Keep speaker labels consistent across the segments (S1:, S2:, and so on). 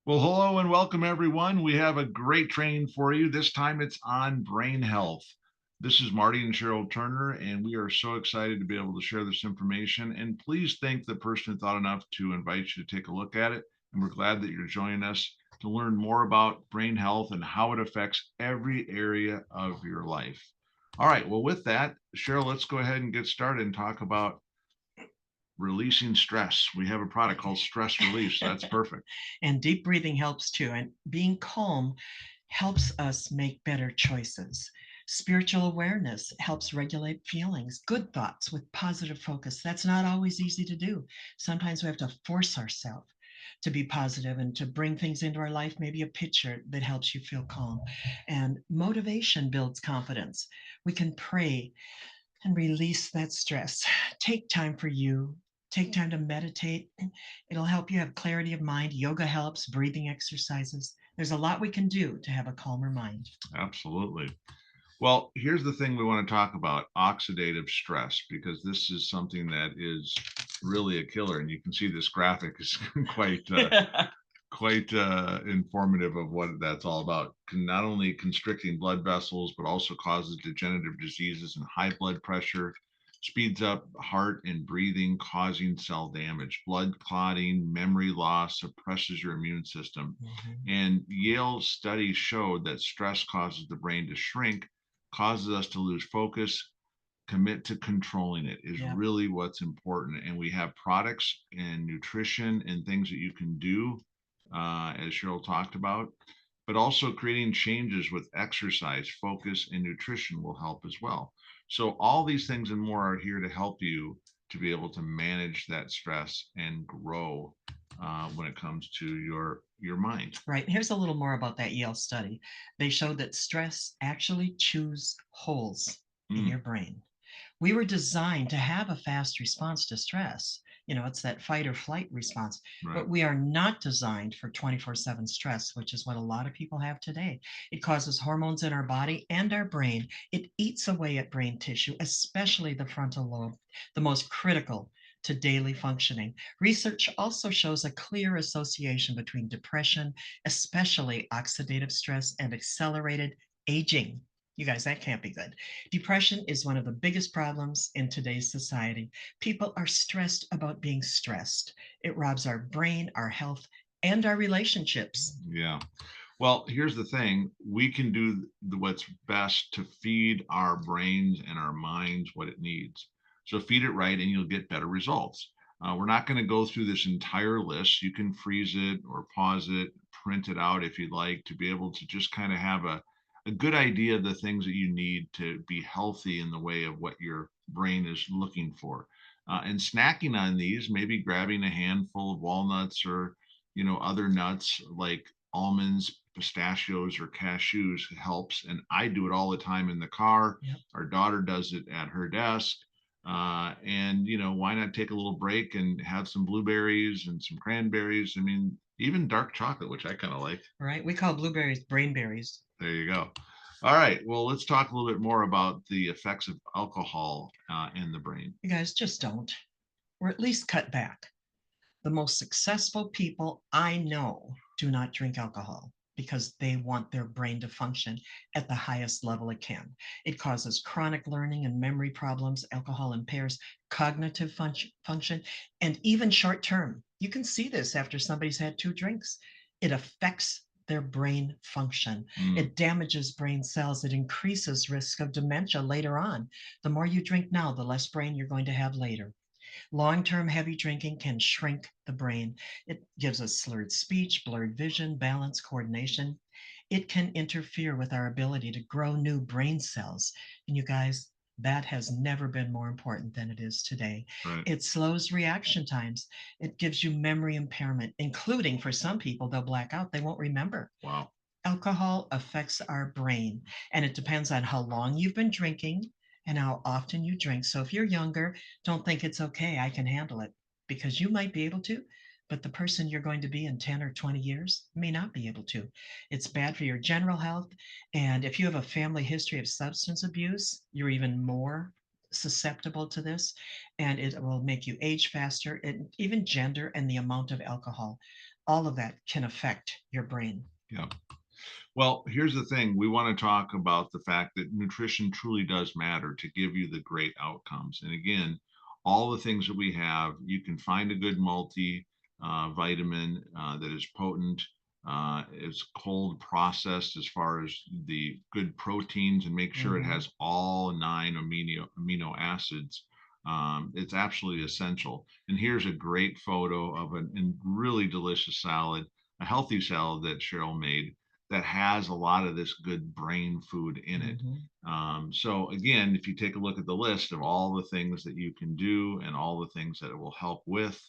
S1: Well, hello and welcome, everyone. We have a great training for you. This time it's on brain health. This is Marty and Cheryl Turner, and we are so excited to be able to share this information. And please thank the person who thought enough to invite you to take a look at it. And we're glad that you're joining us to learn more about brain health and how it affects every area of your life. All right. Well, with that, Cheryl, let's go ahead and get started and talk about releasing stress. We have a product called Stress Relief, so that's perfect.
S2: And deep breathing helps too. And being calm helps us make better choices. Spiritual awareness helps regulate feelings, good thoughts with positive focus. That's not always easy to do. Sometimes we have to force ourselves to be positive and to bring things into our life, maybe a picture that helps you feel calm. And motivation builds confidence. We can pray and release that stress. Take time for you. Take time to meditate. It'll help you have clarity of mind. Yoga helps, breathing exercises. There's a lot we can do to have a calmer mind.
S1: Absolutely. Well, here's the thing we want to talk about oxidative stress, because this is something that is really a killer. And you can see this graphic is quite informative of what that's all about. Not only constricting blood vessels, but also causes degenerative diseases and high blood pressure, speeds up heart and breathing, causing cell damage, blood clotting, memory loss, suppresses your immune system. And Yale studies showed that stress causes the brain to shrink, causes us to lose focus. Commit to controlling it is
S2: Yep.
S1: really what's important. And we have products and nutrition and things that you can do, as Cheryl talked about, but also creating changes with exercise, focus, and nutrition will help as well. So, all these things and more are here to help you to be able to manage that stress and grow when it comes to your mind.
S2: Right. Here's a little more about that Yale study. They showed that stress actually chews holes in
S1: Mm,
S2: your brain. We were designed to have a fast response to stress. It's that fight or flight response,
S1: right.
S2: but we are not designed for 24/7 stress, which is what a lot of people have today. It causes hormones in our body and our brain. It eats away at brain tissue, especially the frontal lobe, the most critical to daily functioning. Research also shows a clear association between depression, especially oxidative stress, and accelerated aging. You guys, that can't be good. Depression is one of the biggest problems in today's society. People are stressed about being stressed. It robs our brain, our health, and our relationships.
S1: Yeah. Well, here's the thing. We can do what's best to feed our brains and our minds what it needs. So feed it right and you'll get better results. We're not going to go through this entire list. You can freeze it or pause it, print it out if you'd like, to be able to just kind of have a good idea of the things that you need to be healthy in the way of what your brain is looking for. And snacking on these, maybe grabbing a handful of walnuts or other nuts like almonds, pistachios, or cashews helps. And I do it all the time in the car.
S2: Yep.
S1: Our daughter does it at her desk. And why not take a little break and have some blueberries and some cranberries? I mean, even dark chocolate, which I kind of like.
S2: Right? We call blueberries brainberries.
S1: There you go. All right. Well, let's talk a little bit more about the effects of alcohol in the brain.
S2: You guys just don't, or at least cut back. The most successful people I know do not drink alcohol because they want their brain to function at the highest level it can. It causes chronic learning and memory problems. Alcohol impairs cognitive function and even short term. You can see this after somebody's had 2 drinks. It affects their brain function.
S1: Mm,
S2: It damages brain cells. It increases risk of dementia later on. The more you drink now, the less brain you're going to have later. Long-term heavy drinking can shrink the brain. It gives us slurred speech, blurred vision, balance, coordination. It can interfere with our ability to grow new brain cells. And you guys, that has never been more important than it is today.
S1: right.
S2: It slows reaction times. It gives you memory impairment, including for some people, they'll black out, they won't remember.
S1: Wow.
S2: Alcohol affects our brain, and it depends on how long you've been drinking and how often you drink. So if you're younger, don't think it's okay, I can handle it, because you might be able to, but the person you're going to be in 10 or 20 years may not be able to. It's bad for your general health. And if you have a family history of substance abuse, you're even more susceptible to this, and it will make you age faster, and even gender and the amount of alcohol. All of that can affect your brain.
S1: Yeah. Well, here's the thing. We want to talk about the fact that nutrition truly does matter to give you the great outcomes. And again, all the things that we have, you can find a good multi vitamin that is potent, is cold processed as far as the good proteins, and make sure it
S2: Mhm.
S1: has all 9 amino acids. It's absolutely essential. And here's a great photo of a really delicious salad, a healthy salad that Cheryl made that has a lot of this good brain food in it.
S2: Mhm.
S1: So again, if you take a look at the list of all the things that you can do and all the things that it will help with,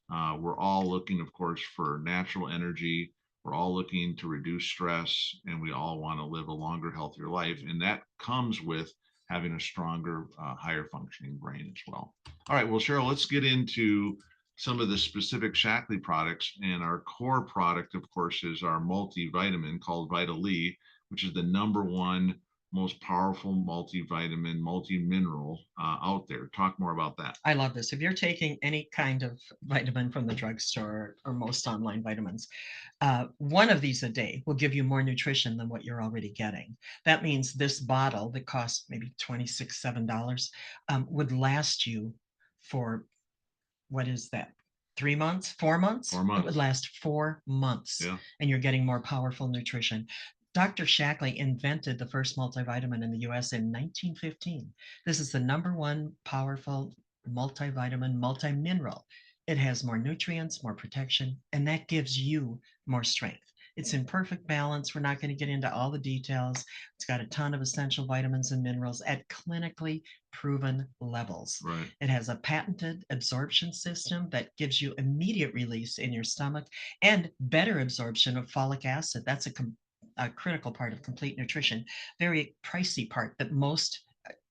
S1: we're all looking, of course, for natural energy. We're all looking to reduce stress, and we all want to live a longer, healthier life. And that comes with having a stronger, higher functioning brain as well. All right, well, Cheryl, let's get into some of the specific Shaklee products. And our core product, of course, is our multivitamin called Vitali, which is the number one most powerful multivitamin, multi-mineral out there. Talk more about that.
S2: I love this. If you're taking any kind of vitamin from the drugstore or most online vitamins, one of these a day will give you more nutrition than what you're already getting. That means this bottle that costs maybe $26, $7 would last you for, what is that? 3 months, 4 months?
S1: For a
S2: It would
S1: month.
S2: last 4 months,
S1: Yeah,
S2: and you're getting more powerful nutrition. Dr. Shaklee invented the first multivitamin in the US in 1915. This is the number one powerful multivitamin, multimineral. It has more nutrients, more protection, and that gives you more strength. It's in perfect balance. We're not going to get into all the details. It's got a ton of essential vitamins and minerals at clinically proven levels.
S1: right.
S2: It has a patented absorption system that gives you immediate release in your stomach and better absorption of folic acid. That's a critical part of complete nutrition, very pricey part that most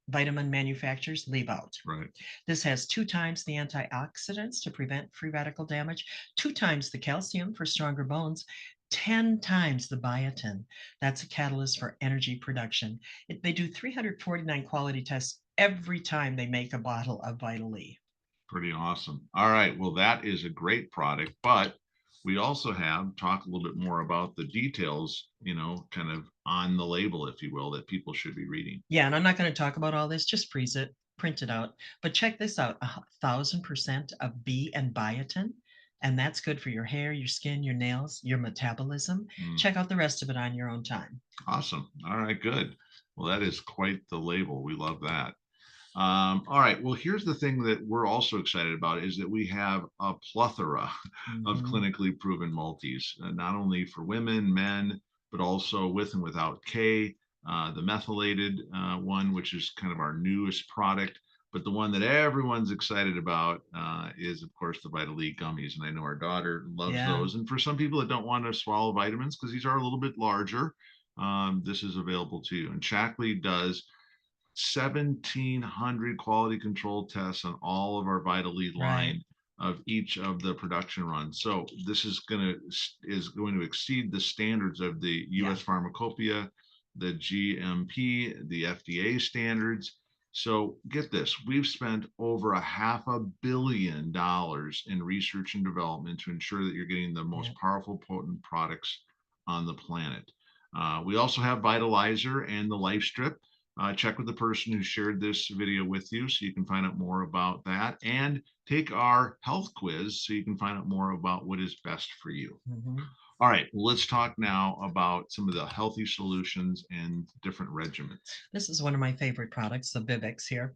S2: vitamin manufacturers leave out.
S1: Right.
S2: This has 2 times the antioxidants to prevent free radical damage, 2 times the calcium for stronger bones, 10 times the biotin. That's a catalyst for energy production. They do 349 quality tests every time they make a bottle of Vital E.
S1: Pretty awesome. All right. Well, that is a great product, but we also have talk a little bit more about the details, kind of on the label, if you will, that people should be reading.
S2: Yeah, and I'm not going to talk about all this, just freeze it, print it out. But check this out, 1,000% of B and biotin, and that's good for your hair, your skin, your nails, your metabolism.
S1: Mm,
S2: Check out the rest of it on your own time.
S1: awesome. All right, good. Well, that is quite the label. We love that. All right. Well, here's the thing that we're also excited about is that we have a plethora of
S2: Mhm.
S1: clinically proven multis, not only for women, men, but also with and without K, the methylated one, which is kind of our newest product. But the one that everyone's excited about is, of course, the Vitali gummies. And I know our daughter loves
S2: Yeah,
S1: those. And for some people that don't want to swallow vitamins, because these are a little bit larger, this is available too. And Shaklee does 1,700 quality control tests on all of our Vitali
S2: right.
S1: line of each of the production runs. So this is going to exceed the standards of the
S2: Yeah.
S1: U.S. Pharmacopoeia, the GMP, the FDA standards. So get this, we've spent over $500 million in research and development to ensure that you're getting the
S2: Yeah.
S1: most powerful, potent products on the planet. We also have Vitalizer and the Life Strip. Check with the person who shared this video with you so you can find out more about that, and take our health quiz so you can find out more about what is best for you.
S2: Mhm.
S1: All right, well, let's talk now about some of the healthy solutions and different regimens.
S2: This is one of my favorite products, the Vivix here.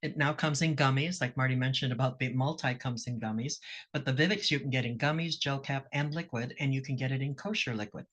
S2: It now comes in gummies, like Marty mentioned about the multi comes in gummies, but the Vivix you can get in gummies, gel cap, and liquid, and you can get it in kosher liquid.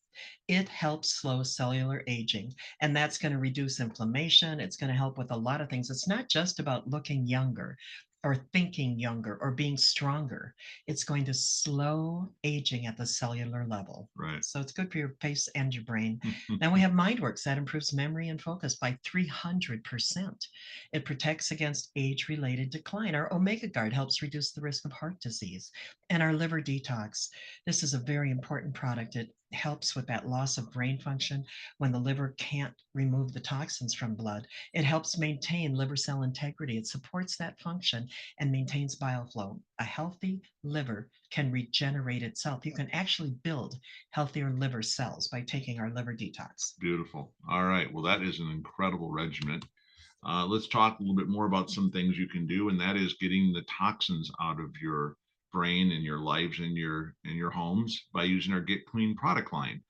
S2: It helps slow cellular aging, and that's going to reduce inflammation. It's going to help with a lot of things. It's not just about looking younger or thinking younger or being stronger. It's going to slow aging at the cellular level.
S1: Right.
S2: So it's good for your face and your brain. Then we have MindWorks that improves memory and focus by 300%. It protects against age related decline. Our Omega Guard helps reduce the risk of heart disease. And our liver detox. This is a very important product. It helps with that loss of brain function when the liver can't remove the toxins from blood. It helps maintain liver cell integrity. It supports that function and maintains bile flow. A healthy liver can regenerate itself. You can actually build healthier liver cells by taking our liver detox.
S1: Beautiful. All right. Well, that is an incredible regimen. Let's talk a little bit more about some things you can do, and that is getting the toxins out of your brain and your lives and your homes by using our Get Clean product line.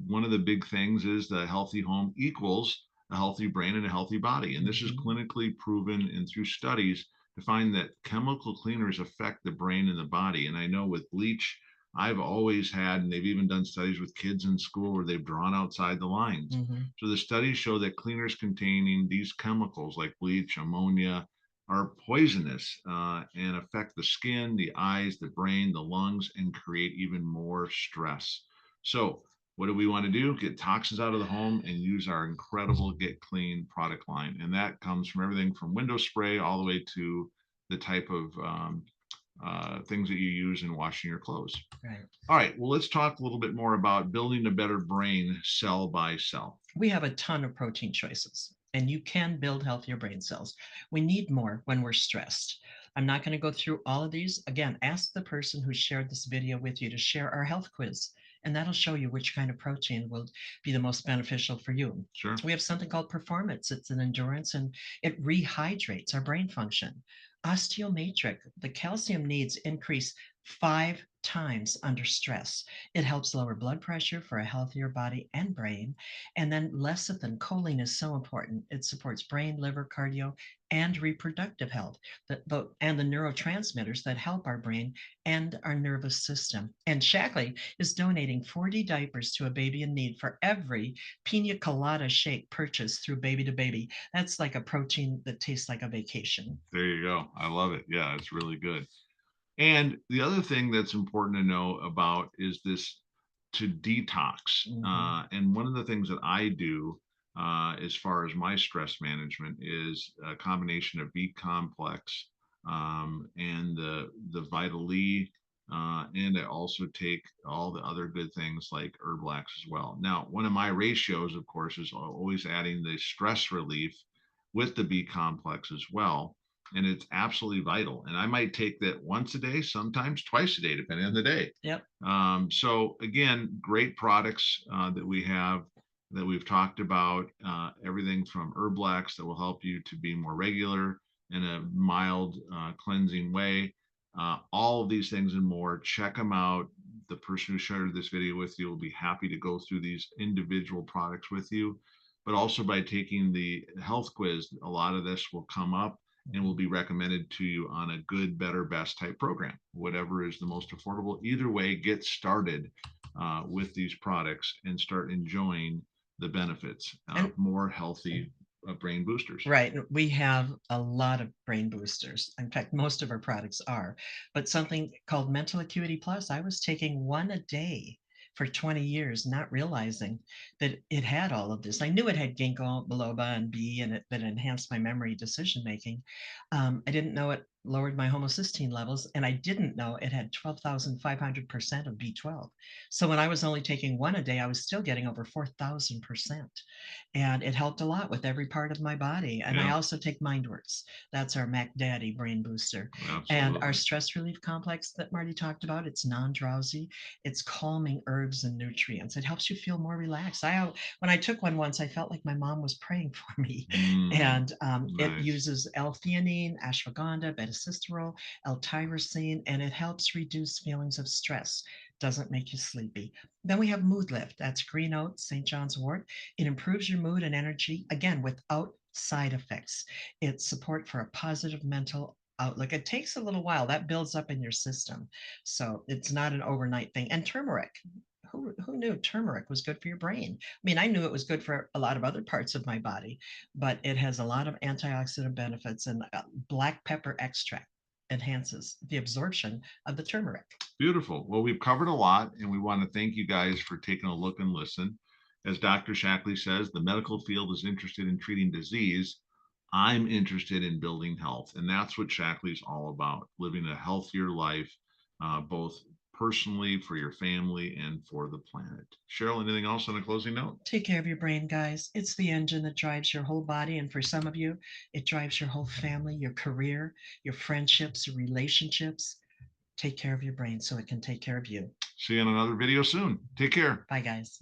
S1: One of the big things is the healthy home equals a healthy brain and a healthy body, and this is
S2: Mhm.
S1: clinically proven and through studies to find that chemical cleaners affect the brain and the body. And I know with bleach, I've always had, and they've even done studies with kids in school where they've drawn outside the lines.
S2: Mhm.
S1: So the studies show that cleaners containing these chemicals like bleach, ammonia, are poisonous and affect the skin, the eyes, the brain, the lungs, and create even more stress. So what do we want to do? Get toxins out of the home and use our incredible Get Clean product line. And that comes from everything from window spray all the way to the type of things that you use in washing your clothes.
S2: Right.
S1: All right, well, let's talk a little bit more about building a better brain cell by cell.
S2: We have a ton of protein choices, and you can build healthier brain cells. We need more when we're stressed. I'm not going to go through all of these. Again, ask the person who shared this video with you to share our health quiz, and that'll show you which kind of protein will be the most beneficial for you.
S1: Sure.
S2: We have something called performance. It's an endurance and it rehydrates our brain function. Osteometric, the calcium needs increase 5 times under stress. It helps lower blood pressure for a healthier body and brain. And then lecithin, choline is so important. It supports brain, liver, cardio, and reproductive health, and the neurotransmitters that help our brain and our nervous system. And Shaklee is donating 40 diapers to a baby in need for every pina colada shake purchased through Baby to Baby. That's like a protein that tastes like a vacation.
S1: There you go. I love it. Yeah, it's really good. And the other thing that's important to know about is this to detox.
S2: Mhm.
S1: And one of the things that I do as far as my stress management is a combination of B complex and the Vital E. And I also take all the other good things like Herblax as well. Now, one of my ratios, of course, is always adding the stress relief with the B complex as well, and it's absolutely vital. And I might take that once a day, sometimes twice a day, depending on the day.
S2: Yep.
S1: So again, great products that we have that we've talked about. Everything from Herblax that will help you to be more regular in a mild cleansing way. All of these things and more. Check them out. The person who shared this video with you will be happy to go through these individual products with you. But also by taking the health quiz, a lot of this will come up and will be recommended to you on a good, better, best type program, whatever is the most affordable. Either way, get started with these products and start enjoying the benefits of
S2: And
S1: more healthy brain boosters.
S2: right, we have a lot of brain boosters. In fact, most of our products are. But something called Mental Acuity Plus, I was taking one a day for 20 years, not realizing that it had all of this. I knew it had ginkgo biloba and B and it that enhanced my memory decision making. I didn't know it lowered my homocysteine levels, and I didn't know it had 12,500% of B12. So when I was only taking one a day, I was still getting over 4,000%. And it helped a lot with every part of my body. And I
S1: Yeah,
S2: also take MindWorks. That's our Mac Daddy brain booster. And our
S1: absolutely.
S2: stress relief complex that Marty talked about, it's non-drowsy. It's calming herbs and nutrients. It helps you feel more relaxed. When I took one once, I felt like my mom was praying for me.
S1: Mm,
S2: And it
S1: nice.
S2: uses L-theanine, ashwagandha, beta-sitosterol, L-tyrosine, and it helps reduce feelings of stress. Doesn't make you sleepy. Then we have Mood Lift. That's green oat, St. John's wort. It improves your mood and energy, again, without side effects. It's support for a positive mental outlook. It takes a little while. That builds up in your system. So it's not an overnight thing. And turmeric. Who knew turmeric was good for your brain? I mean, I knew it was good for a lot of other parts of my body, but it has a lot of antioxidant benefits, and black pepper extract enhances the absorption of the turmeric.
S1: Beautiful. Well, we've covered a lot, and we want to thank you guys for taking a look and listen. As Dr. Shaklee says, the medical field is interested in treating disease. I'm interested in building health, and that's what Shaklee's all about: living a healthier life, both personally, for your family, and for the planet. Cheryl, anything else on a closing note?
S2: Take care of your brain, guys. It's the engine that drives your whole body. And for some of you, it drives your whole family, your career, your friendships, your relationships. Take care of your brain so it can take care of you.
S1: See you in another video soon. Take care.
S2: Bye, guys.